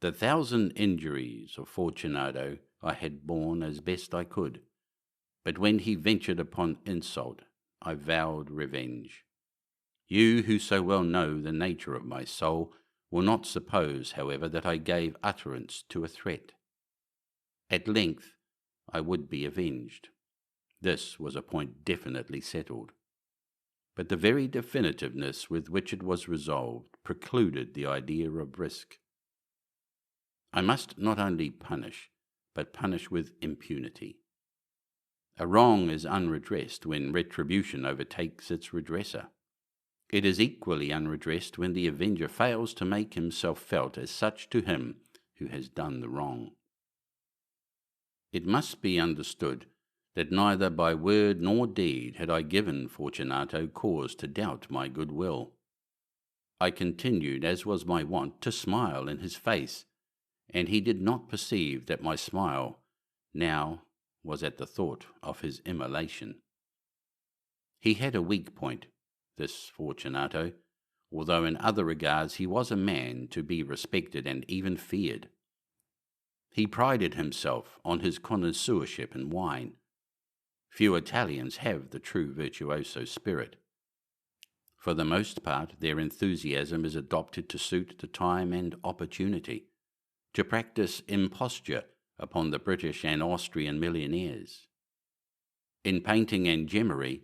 The 1,000 injuries of Fortunato I had borne as best I could, but when he ventured upon insult, I vowed revenge. You, who so well know the nature of my soul, will not suppose, however, that I gave utterance to a threat. At length I would be avenged. This was a point definitely settled. But the very definitiveness with which it was resolved precluded the idea of risk. I must not only punish, but punish with impunity. A wrong is unredressed when retribution overtakes its redresser. It is equally unredressed when the avenger fails to make himself felt as such to him who has done the wrong. It must be understood that neither by word nor deed had I given Fortunato cause to doubt my good will. I continued, as was my wont, to smile in his face, and he did not perceive that my smile now was at the thought of his immolation. He had a weak point, this Fortunato, although in other regards he was a man to be respected and even feared. He prided himself on his connoisseurship in wine. Few Italians have the true virtuoso spirit. For the most part, their enthusiasm is adopted to suit the time and opportunity, to practice imposture upon the British and Austrian millionaires. In painting and gemmery,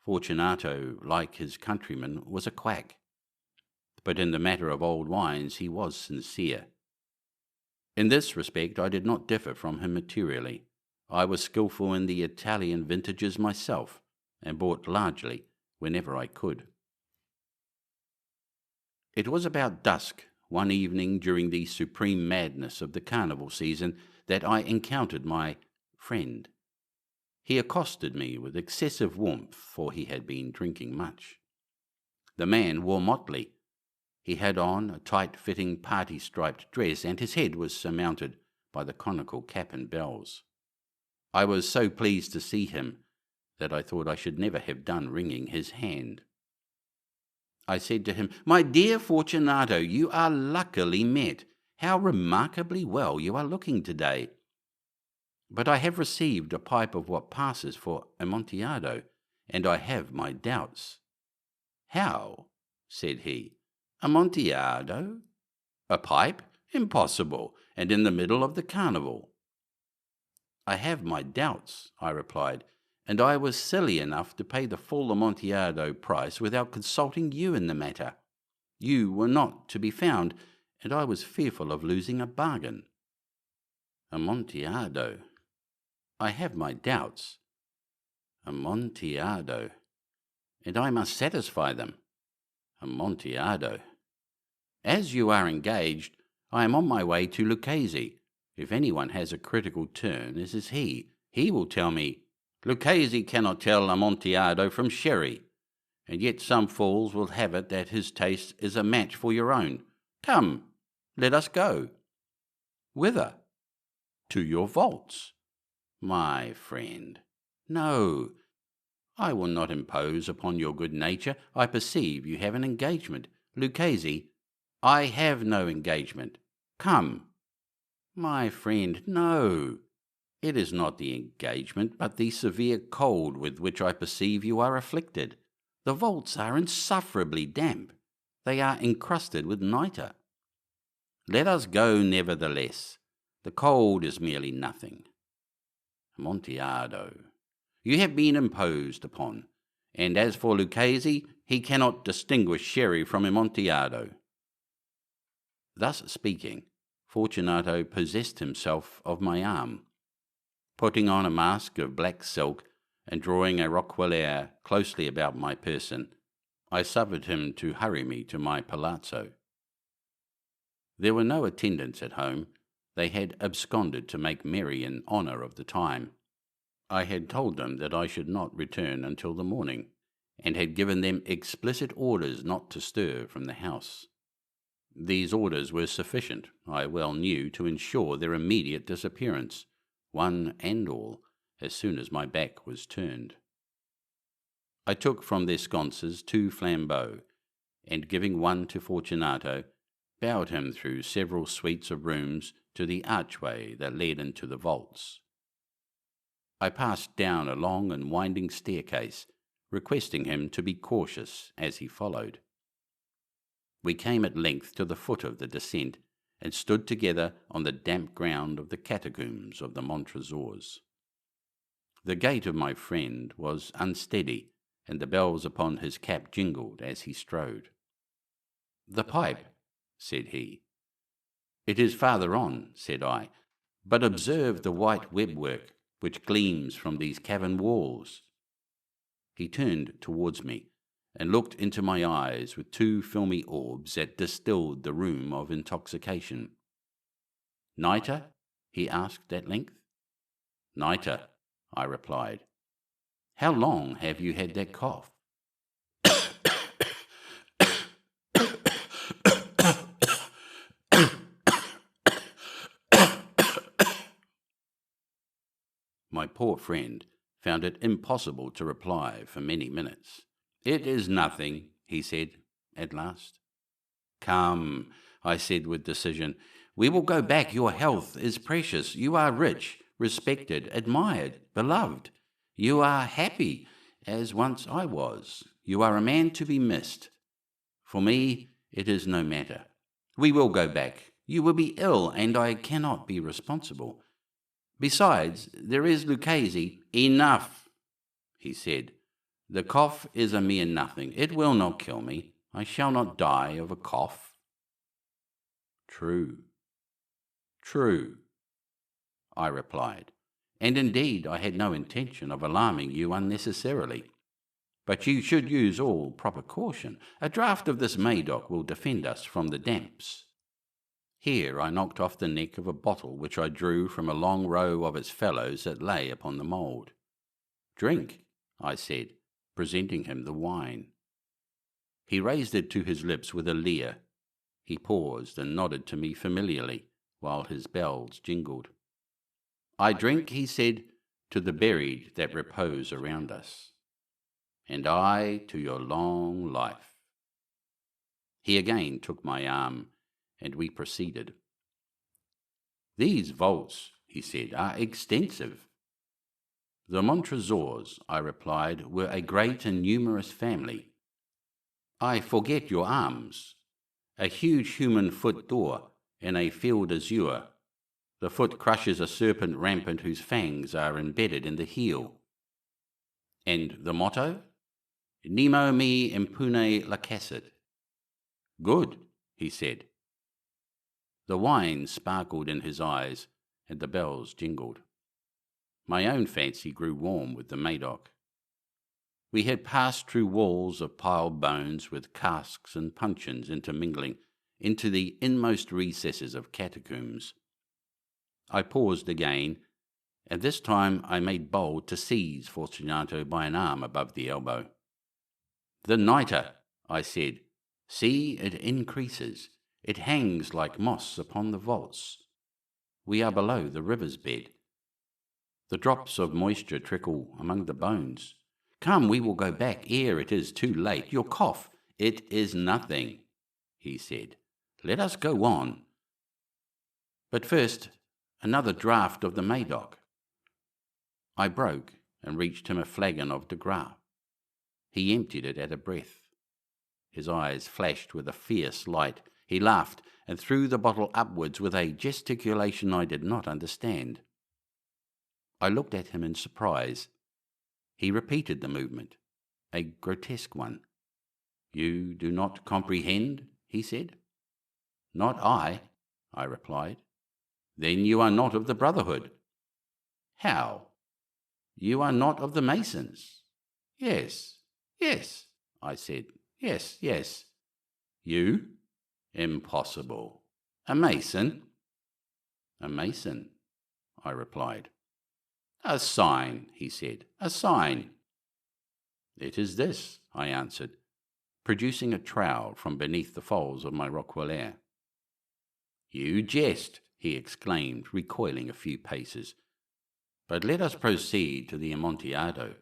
Fortunato, like his countrymen, was a quack, but in the matter of old wines he was sincere. In this respect I did not differ from him materially. I was skilful in the Italian vintages myself, and bought largely whenever I could. It was about dusk one evening during the supreme madness of the carnival season that I encountered my friend. He accosted me with excessive warmth, for he had been drinking much. The man wore motley. He had on a tight-fitting party-striped dress, and his head was surmounted by the conical cap and bells. I was so pleased to see him that I thought I should never have done wringing his hand. I said to him, "My dear Fortunato, you are luckily met. How remarkably well you are looking today. But I have received a pipe of what passes for Amontillado, and I have my doubts." "How?" said he. "Amontillado? A pipe? Impossible, and in the middle of the carnival." "I have my doubts," I replied, "and I was silly enough to pay the full Amontillado price without consulting you in the matter. You were not to be found, and I was fearful of losing a bargain." "Amontillado? I have my doubts. Amontillado, and I must satisfy them. Amontillado. As you are engaged, I am on my way to Lucchese. If anyone has a critical turn, this is he. He will tell me, 'Lucchese cannot tell Amontillado from sherry,' and yet some fools will have it that his taste is a match for your own. Come, let us go." "Whither?" "To your vaults." "My friend, no. I will not impose upon your good nature. I perceive you have an engagement. Lucchese, I have no engagement. Come." "My friend, no. It is not the engagement, but the severe cold with which I perceive you are afflicted. The vaults are insufferably damp. They are encrusted with nitre." "Let us go nevertheless. The cold is merely nothing. Amontillado, you have been imposed upon, and as for Lucchese, he cannot distinguish sherry from Amontillado." Thus speaking, Fortunato possessed himself of my arm. Putting on a mask of black silk, and drawing a roquelaire closely about my person, I suffered him to hurry me to my palazzo. There were no attendants at home. They had absconded to make merry in honour of the time. I had told them that I should not return until the morning, and had given them explicit orders not to stir from the house. These orders were sufficient, I well knew, to ensure their immediate disappearance, one and all, as soon as my back was turned. I took from their sconces 2 flambeaux, and giving one to Fortunato, bowed him through several suites of rooms to the archway that led into the vaults. I passed down a long and winding staircase, requesting him to be cautious as he followed. We came at length to the foot of the descent, and stood together on the damp ground of the catacombs of the Montresors. The gait of my friend was unsteady, and the bells upon his cap jingled as he strode. "The pipe," said he. "It is farther on," said I, "but observe the white webwork which gleams from these cavern walls." He turned towards me, and looked into my eyes with two filmy orbs that distilled the rheum of intoxication. "Nitre?" he asked at length. "Nitre," I replied. "How long have you had that cough?" My poor friend found it impossible to reply for many minutes. "It is nothing," he said at last. "Come," I said with decision, "we will go back. Your health is precious. You are rich, respected, admired, beloved. You are happy, as once I was. You are a man to be missed. For me, it is no matter. We will go back. You will be ill, and I cannot be responsible. Besides, there is Lucchese." "Enough," he said. "The cough is a mere nothing. It will not kill me. I shall not die of a cough." "True, true," I replied, "and indeed I had no intention of alarming you unnecessarily. But you should use all proper caution. A draught of this Medoc will defend us from the damps." Here I knocked off the neck of a bottle which I drew from a long row of its fellows that lay upon the mould. "Drink," I said, presenting him the wine. He raised it to his lips with a leer. He paused and nodded to me familiarly, while his bells jingled. "I drink," he said, "to the buried that repose around us." "And I to your long life." He again took my arm, and we proceeded. "These vaults," he said, "are extensive." "The Montresors," I replied, "were a great and numerous family." "I forget your arms." "A huge human foot d'or, in a field azure. The foot crushes a serpent rampant whose fangs are embedded in the heel." "And the motto?" "Nemo me impune lacessit." "Good," he said. The wine sparkled in his eyes, and the bells jingled. My own fancy grew warm with the Medoc. We had passed through walls of piled bones with casks and puncheons intermingling, into the inmost recesses of catacombs. I paused again, and this time I made bold to seize Fortunato by an arm above the elbow. "The nitre," I said. "See, it increases. It hangs like moss upon the vaults. We are below the river's bed. The drops of moisture trickle among the bones. Come, we will go back ere it is too late. Your cough—" "It is nothing," he said. "Let us go on. But first, another draught of the Medoc." I broke and reached him a flagon of de Graaf. He emptied it at a breath. His eyes flashed with a fierce light. He laughed and threw the bottle upwards with a gesticulation I did not understand. I looked at him in surprise. He repeated the movement, a grotesque one. "You do not comprehend?" he said. "Not I," I replied. "Then you are not of the Brotherhood." "How?" "You are not of the Masons." "Yes, yes," I said. "Yes, yes." "You? Impossible. A Mason?" "A Mason," I replied. "A sign," he said. "A sign." "It is this," I answered, producing a trowel from beneath the folds of my roquelaire. "You jest," he exclaimed, recoiling a few paces. "But let us proceed to the Amontillado."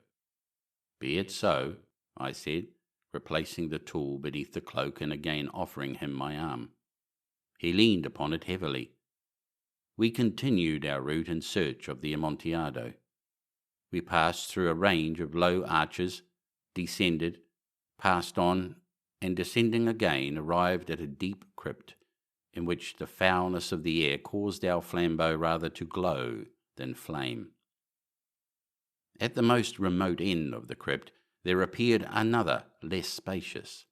"Be it so," I said, replacing the tool beneath the cloak and again offering him my arm. He leaned upon it heavily. We continued our route in search of the Amontillado. We passed through a range of low arches, descended, passed on, and descending again, arrived at a deep crypt, in which the foulness of the air caused our flambeau rather to glow than flame. At the most remote end of the crypt there appeared another, less spacious.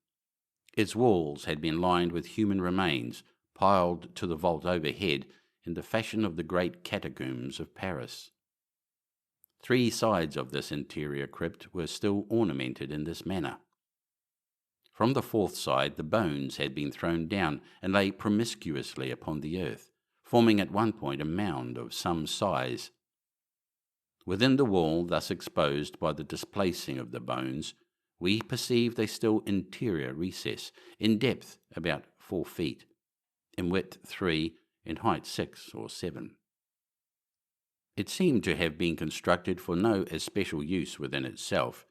Its walls had been lined with human remains, piled to the vault overhead in the fashion of the great catacombs of Paris. 3 sides of this interior crypt were still ornamented in this manner. From the 4th side the bones had been thrown down and lay promiscuously upon the earth, forming at one point a mound of some size. Within the wall thus exposed by the displacing of the bones, we perceived a still interior recess, in depth about 4 feet, in width 3, in height 6 or 7. It seemed to have been constructed for no especial use within itself,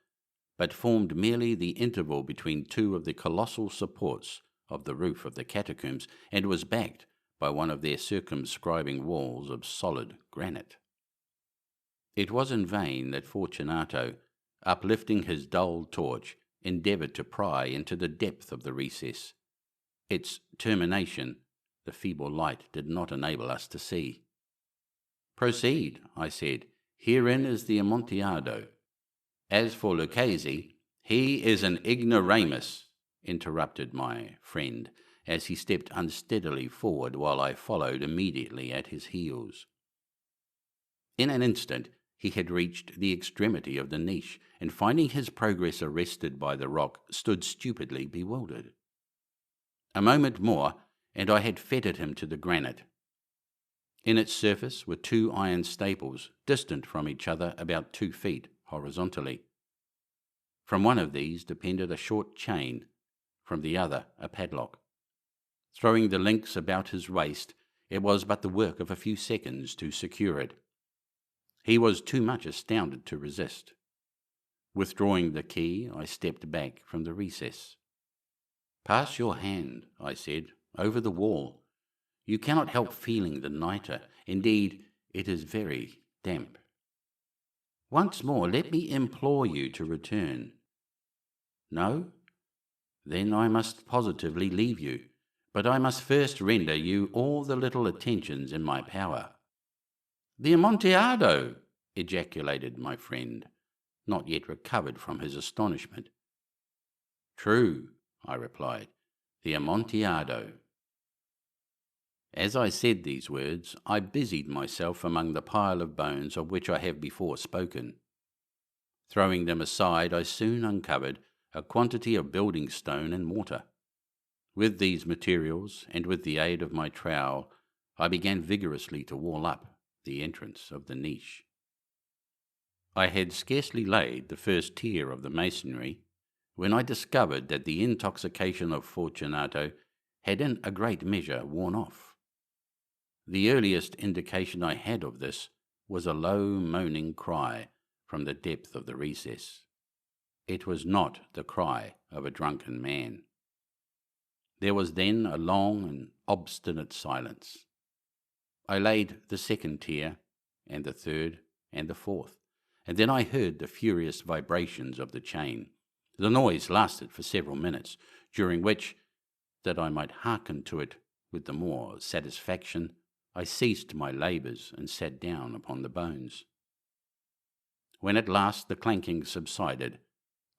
but formed merely the interval between 2 of the colossal supports of the roof of the catacombs, and was backed by one of their circumscribing walls of solid granite. It was in vain that Fortunato, uplifting his dull torch, endeavoured to pry into the depth of the recess. Its termination the feeble light did not enable us to see. "Proceed," I said. "Herein is the Amontillado. As for Lucchese, he is an ignoramus," interrupted my friend, as he stepped unsteadily forward while I followed immediately at his heels. In an instant he had reached the extremity of the niche, and finding his progress arrested by the rock, stood stupidly bewildered. A moment more, and I had fettered him to the granite. In its surface were 2 iron staples, distant from each other about 2 feet horizontally. From one of these depended a short chain, from the other a padlock. Throwing the links about his waist, it was but the work of a few seconds to secure it. He was too much astounded to resist. Withdrawing the key, I stepped back from the recess. "Pass your hand," I said, "over the wall. You cannot help feeling the nitre. Indeed, it is very damp. Once more, let me implore you to return." "No? Then I must positively leave you. But I must first render you all the little attentions in my power." "The Amontillado!" ejaculated my friend, not yet recovered from his astonishment. "True," I replied, "the Amontillado." As I said these words, I busied myself among the pile of bones of which I have before spoken. Throwing them aside, I soon uncovered a quantity of building stone and mortar. With these materials, and with the aid of my trowel, I began vigorously to wall up the entrance of the niche. I had scarcely laid the first tier of the masonry when I discovered that the intoxication of Fortunato had in a great measure worn off. The earliest indication I had of this was a low moaning cry from the depth of the recess. It was not the cry of a drunken man. There was then a long and obstinate silence. I laid the 2nd tier, and the 3rd, and the 4th, and then I heard the furious vibrations of the chain. The noise lasted for several minutes, during which, that I might hearken to it with the more satisfaction, I ceased my labours and sat down upon the bones. When at last the clanking subsided,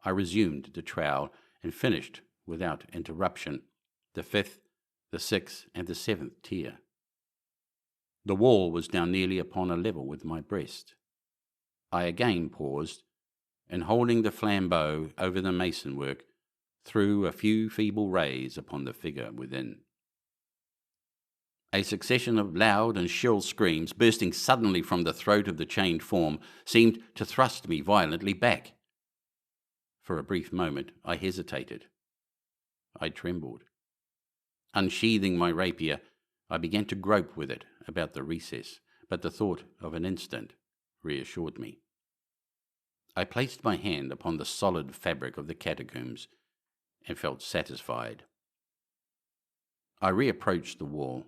I resumed the trowel and finished, without interruption, the 5th, the 6th, and the 7th tier. The wall was now nearly upon a level with my breast. I again paused, and holding the flambeau over the mason work, threw a few feeble rays upon the figure within. A succession of loud and shrill screams, bursting suddenly from the throat of the chained form, seemed to thrust me violently back. For a brief moment I hesitated. I trembled. Unsheathing my rapier, I began to grope with it about the recess, but the thought of an instant reassured me. I placed my hand upon the solid fabric of the catacombs and felt satisfied. I reapproached the wall.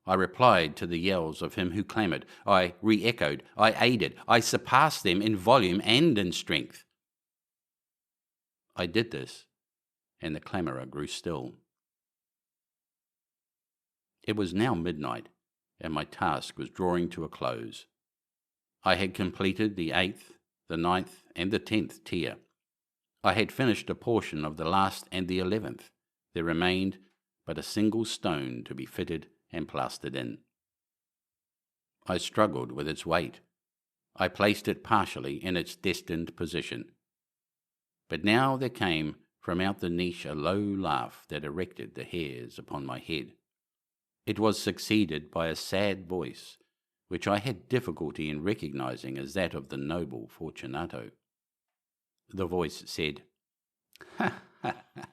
I replied to the yells of him who clamoured. I re-echoed. I aided. I surpassed them in volume and in strength. I did this, and the clamourer grew still. It was now midnight, and my task was drawing to a close. I had completed the 8th, the 9th, and the 10th tier. I had finished a portion of the last and the 11th. There remained but a single stone to be fitted and plastered in. I struggled with its weight. I placed it partially in its destined position. But now there came from out the niche a low laugh that erected the hairs upon my head. It was succeeded by a sad voice, which I had difficulty in recognizing as that of the noble Fortunato. The voice said, "Ha, ha, ha.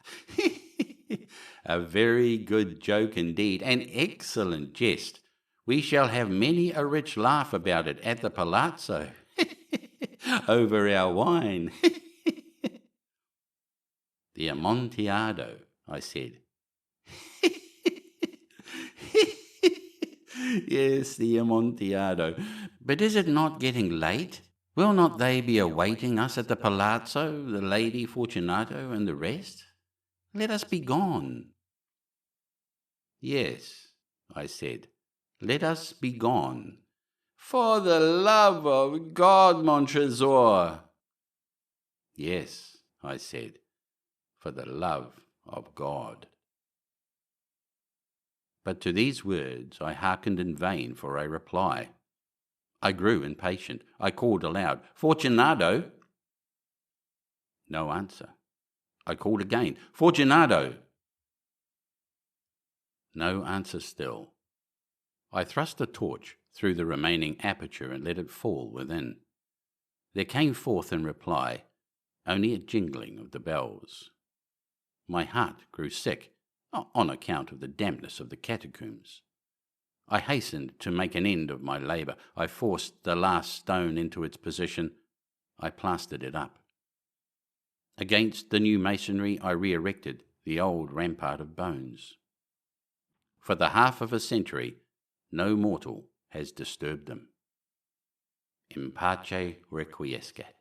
A very good joke indeed, an excellent jest. We shall have many a rich laugh about it at the palazzo, over our wine." "The Amontillado," I said. "Yes, the Amontillado. But is it not getting late? Will not they be awaiting us at the palazzo, the Lady Fortunato and the rest? Let us be gone." "Yes," I said, "let us be gone." "For the love of God, mon trésor." "Yes," I said, "for the love of God." But to these words I hearkened in vain for a reply. I grew impatient. I called aloud, "Fortunato!" No answer. I called again, "Fortunato!" No answer still. I thrust a torch through the remaining aperture and let it fall within. There came forth in reply only a jingling of the bells. My heart grew sick on account of the dampness of the catacombs. I hastened to make an end of my labour. I forced the last stone into its position. I plastered it up. Against the new masonry I re-erected the old rampart of bones. For the half of a century no mortal has disturbed them. In pace requiescat.